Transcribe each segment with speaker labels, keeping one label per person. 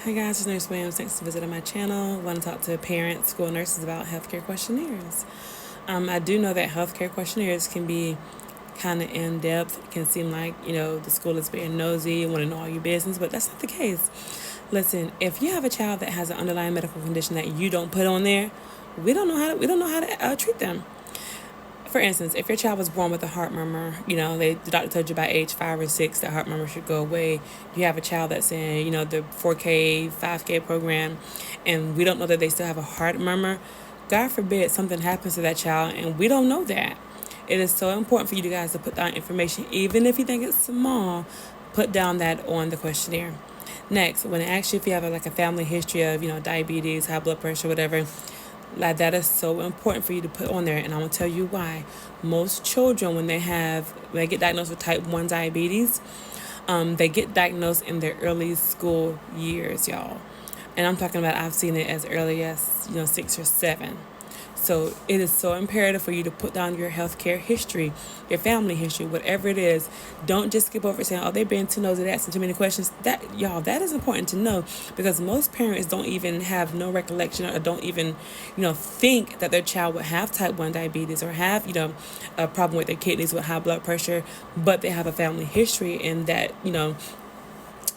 Speaker 1: Hi guys, it's Nurse Williams. Thanks for visiting my channel. I want to talk to parents, school nurses about healthcare questionnaires. I do know that healthcare questionnaires can be kind of in depth. It can seem like, the school is being nosy and want to know all your business, but that's not the case. Listen, if you have a child that has an underlying medical condition that you don't put on there, we don't know how to treat them. For instance, if your child was born with a heart murmur, the doctor told you by age 5 or 6 that heart murmur should go away. You have a child that's in, the 4K, 5K program, and we don't know that they still have a heart murmur. God forbid something happens to that child, and we don't know that. It is so important for you guys to put down information, even if you think it's small, put down that on the questionnaire. Next, when it asks you if you have a family history of, diabetes, high blood pressure, whatever, that is so important for you to put on there, and I'm gonna tell you why. Most children, when they get diagnosed with type 1 diabetes, they get diagnosed in their early school years, y'all. And I'm talking about, I've seen it as early as 6 or 7. So it is so imperative for you to put down your healthcare history, your family history, whatever it is. Don't just skip over saying, "Oh, they've been too nosy, asking too many questions." That is important to know, because most parents don't even have no recollection, or don't even, think that their child would have type 1 diabetes or have, a problem with their kidneys, with high blood pressure, but they have a family history, and that,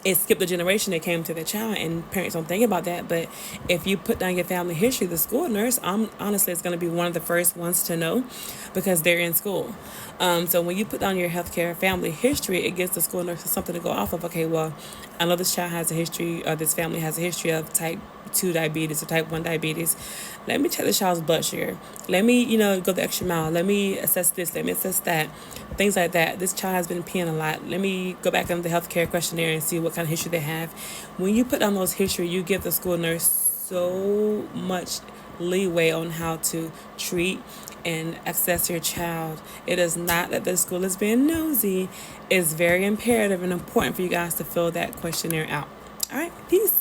Speaker 1: it skipped the generation that came to their child, and parents don't think about that. But if you put down your family history, the school nurse, honestly, is going to be one of the first ones to know, because they're in school. So when you put down your healthcare family history, it gives the school nurse something to go off of. Okay, well, I know this child has a history, or this family has a history of type 2 diabetes or type 1 diabetes. Let me check the child's blood sugar. Let me, go the extra mile. Let me assess this. Let me assess that. Things like that. This child has been peeing a lot. Let me go back on the healthcare questionnaire and see what kind of history they have. When you put down those history, you give the school nurse so much leeway on how to treat and assess your child. It is not that the school is being nosy. It's very imperative and important for you guys to fill that questionnaire out. All right, peace.